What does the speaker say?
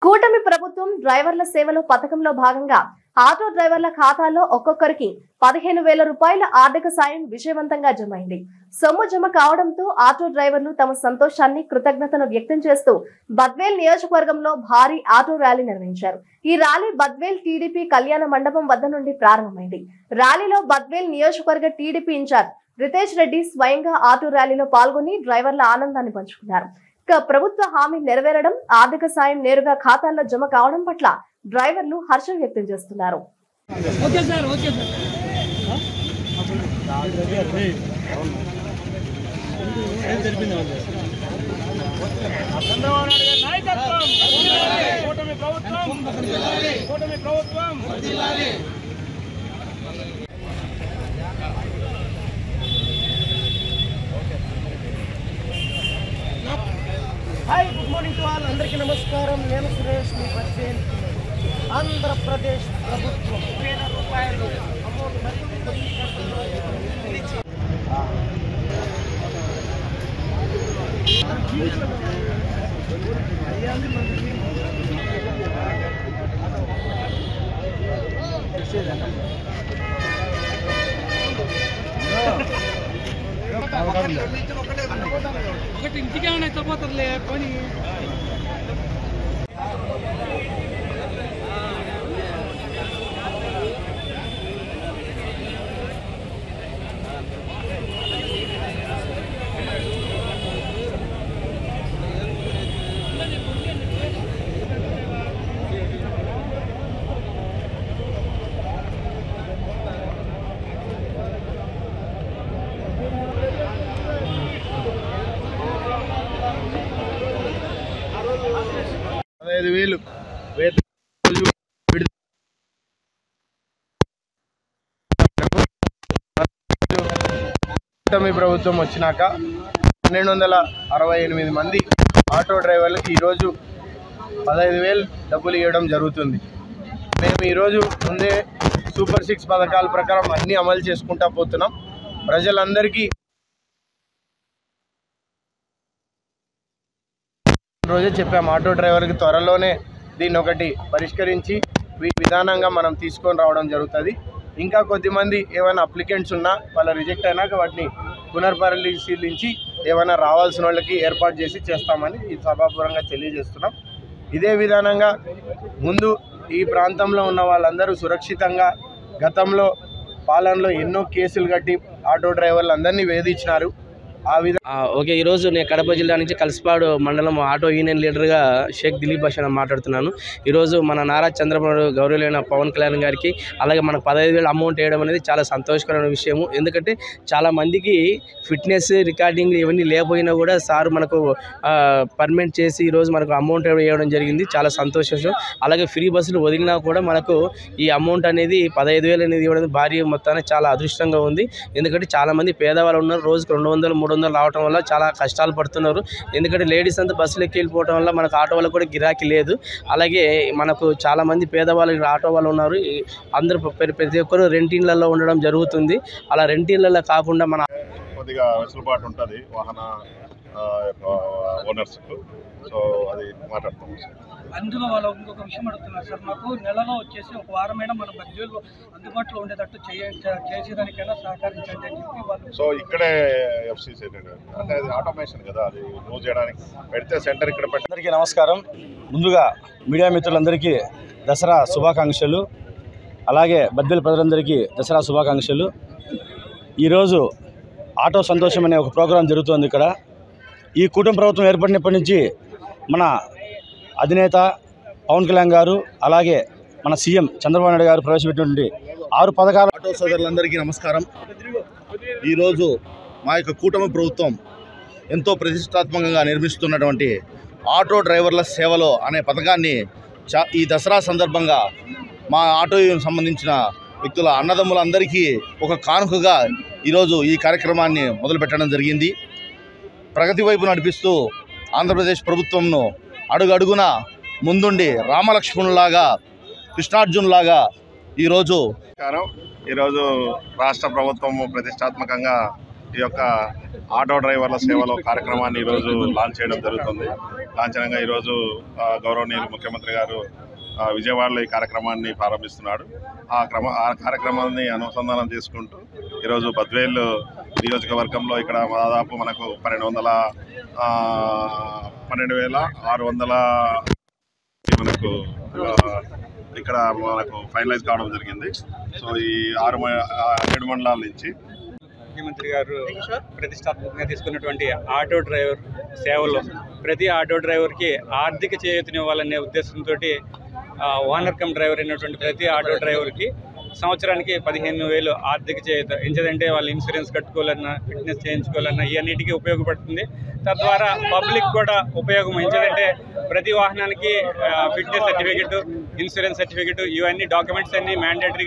కూటమి ప్రభుత్వం డ్రైవర్ల సేవలో పథకంలో భాగంగా ఆటో డ్రైవర్ల ఖాతాలో ఒక్కొక్కరికి 15,000 రూపాయల ఆర్థిక సాయం విజయవంతంగా జమైంది. సొమ్ము జమ కావడంతో ఆటో డ్రైవర్లు తమ సంతోషాన్ని, కృతజ్ఞతను వ్యక్తం చేస్తూ బద్వేల్ నియోజకవర్గంలో భారీ ఆటో ర్యాలీ నిర్వహించారు. ఈ ర్యాలీ బద్వేల్ టీడీపీ కళ్యాణ మండపం వద్ద నుండి ప్రారంభమైంది. ర్యాలీలో బద్వేల్ నియోజకవర్గ టీడీపీ ఇన్ఛార్జ్ రితేష్ రెడ్డి స్వయంగా ఆటో ర్యాలీలో పాల్గొని డ్రైవర్ల ఆనందాన్ని పంచుకున్నారు. ప్రభుత్వ హామీ నెరవేరడం, ఆర్థిక సాయం నేరుగా ఖాతాల్లో జమ కావడం పట్ల డ్రైవర్లు హర్షం వ్యక్తం చేస్తున్నారు. Hi, good morning to all. అందరికీ నమస్కారం. నేను సురేష్, మీ బద్వేల్. ఆంధ్రప్రదేశ్ ప్రభుత్వం 1,000 రూపాయలు అమౌంట్ ఒకటి ఇంటికే ఎత్తపోతారులే పని. కూటమి ప్రభుత్వం వచ్చినాక 1268 మంది ఆటో డ్రైవర్లకి ఈరోజు 15,000 డబ్బులు ఇవ్వడం జరుగుతుంది. మేము ఈరోజు ముందే సూపర్ 6 పథకాల ప్రకారం అన్నీ అమలు చేసుకుంటా పోతున్నాం. ప్రజలందరికీ రోజే చెప్పాము, ఆటో డ్రైవర్కి త్వరలోనే దీన్ని ఒకటి పరిష్కరించి విధానంగా మనం తీసుకొని రావడం జరుగుతుంది. ఇంకా కొద్దిమంది ఏమైనా అప్లికెంట్స్ ఉన్నా వాళ్ళ రిజెక్ట్ అయినాక వాటిని పునర్పరిశీలించి ఏమైనా రావాల్సిన వాళ్ళకి ఏర్పాటు చేసి చేస్తామని ఈ సభాపూర్వంగా తెలియజేస్తున్నాం. ఇదే విధానంగా ముందు ఈ ప్రాంతంలో ఉన్న వాళ్ళందరూ సురక్షితంగా, గతంలో పాలనలో ఎన్నో కేసులు కట్టి ఆటో డ్రైవర్లు అందరినీ వేధించినారు. ఓకే, ఈరోజు నేను కడప జిల్లా నుంచి కలసపాడు మండలం ఆటో యూనియన్ లీడర్గా షేక్ దిలీప్ భాష మాట్లాడుతున్నాను. ఈరోజు మన నారా చంద్రబాబు గౌరవులైన పవన్ కళ్యాణ్ గారికి అలాగే మనకు 15,000 అమౌంట్ వేయడం అనేది చాలా సంతోషకరమైన విషయము. ఎందుకంటే చాలామందికి ఫిట్నెస్ రికార్డింగ్ ఇవన్నీ లేకపోయినా కూడా సార్ మనకు పర్మనెంట్ చేసి ఈరోజు మనకు అమౌంట్ వేయడం జరిగింది. చాలా సంతోషం. అలాగే ఫ్రీ బస్సులు వదిలినా కూడా మనకు ఈ అమౌంట్ అనేది 15,000 అనేది ఇవ్వడం భారీ మొత్తాన్ని చాలా అదృష్టంగా ఉంది. ఎందుకంటే చాలామంది పేదవాళ్ళు ఉన్నారు. రోజుకు 200-300 రావడం వల్ల చాలా కష్టాలు పడుతున్నారు. ఎందుకంటే లేడీస్ అంతా బస్సులు ఎక్కి వెళ్ళిపోవడం వల్ల మనకు ఆటో వాళ్ళకు కూడా గిరాకీ లేదు. అలాగే మనకు చాలామంది పేదవాళ్ళు ఆటో వాళ్ళు ఉన్నారు. అందరూ ప్రతి ఒక్కరు రెంటిళ్లలో ఉండడం జరుగుతుంది. అలా రెంటిళ్లలో కాకుండా మన కొద్దిగా వెసులుబాటు ఉంటుంది వాహన ఓనర్స్కు. సో అది మాట్లాడుతాం. అందులో వాళ్ళు ఇంకొక విషయం అడుగుతున్నారు సార్, మాకు నెలలో వచ్చేసి ఒక వారమైనా మన బడ్జెట్లో అందుబాటులో ఉండేటట్టు చేసేదానికైనా సహకరించండి అని చెప్పి వాళ్ళు. సో ఇక్కడే ఎఫ్సీసీ అంటే అది ఆటోమేషన్ కదా, అది మూవ్ చేయడానికి పెడితే సెంటర్ ఇక్కడ పెట్టి. అందరికీ నమస్కారం. ముందుగా మీడియా మిత్రులందరికీ దసరా శుభాకాంక్షలు. అలాగే బద్వేల్ ప్రజలందరికీ దసరా శుభాకాంక్షలు. ఈరోజు ఆటో సంతోషం అనే ఒక ప్రోగ్రాం జరుగుతోంది ఇక్కడ. ఈ కూటమి ప్రభుత్వం ఏర్పడినప్పటి నుంచి మన అధినేత పవన్ కళ్యాణ్ గారు అలాగే మన సీఎం చంద్రబాబు నాయుడు గారు ప్రవేశపెట్టినటువంటి 6 పథకాలు. ఆటో సోదరులందరికీ నమస్కారం. ఈరోజు మా యొక్క కూటమి ప్రభుత్వం ఎంతో ప్రతిష్టాత్మకంగా నిర్మిస్తున్నటువంటి ఆటో డ్రైవర్ల సేవలో అనే పథకాన్ని ఈ దసరా సందర్భంగా మా ఆటో సంబంధించిన వ్యక్తుల అన్నదమ్ములందరికీ ఒక కానుకగా ఈరోజు ఈ కార్యక్రమాన్ని మొదలుపెట్టడం జరిగింది. ప్రగతి వైపు నడిపిస్తూ ఆంధ్రప్రదేశ్ ప్రభుత్వంను అడుగడుగున ముందుండి రామలక్ష్మణులాగా, కృష్ణార్జునులాగా ఈరోజు రాష్ట్ర ప్రభుత్వం ప్రతిష్టాత్మకంగా ఈ యొక్క ఆటో డ్రైవర్ల సేవలో కార్యక్రమాన్ని ఈరోజు లాంచ్ చేయడం జరుగుతుంది. లాంఛనంగా ఈరోజు గౌరవనీయులు ముఖ్యమంత్రి గారు విజయవాడలో ఈ కార్యక్రమాన్ని ప్రారంభిస్తున్నాడు. ఆ కార్యక్రమాన్ని అనుసంధానం చేసుకుంటూ ఈరోజు బద్వేల్ నియోజకవర్గంలో ఇక్కడ దాదాపు మనకు 12,600 మనకు ఇక్కడ మనకు ఫైనలైజ్ కావడం జరిగింది. సో ఈ 7 మండలాల నుంచి ముఖ్యమంత్రి గారు ప్రతిష్టాత్మకంగా తీసుకున్నటువంటి ఆటో డ్రైవర్ సేవలో ప్రతి ఆటో డ్రైవర్కి ఆర్థిక చేయూతనివ్వాలనే ఉద్దేశంతో ఓనర్ కమ్ డ్రైవర్ అయినటువంటి ప్రతి ఆటో డ్రైవర్కి సంవత్సరానికి 15,000 ఆర్థిక చేయూత. ఎంచేదంటే వాళ్ళు ఇన్సూరెన్స్ కట్టుకోవాలన్నా, ఫిట్నెస్ చేయించుకోవాలన్నా ఇవన్నిటికీ ఉపయోగపడుతుంది. తద్వారా పబ్లిక్ కూడా ఉపయోగం. ఎంచేదంటే ప్రతి వాహనానికి ఫిట్నెస్ సర్టిఫికెట్, ఇన్సూరెన్స్ సర్టిఫికెట్ ఇవన్నీ డాక్యుమెంట్స్ అన్నీ మ్యాండేటరీగా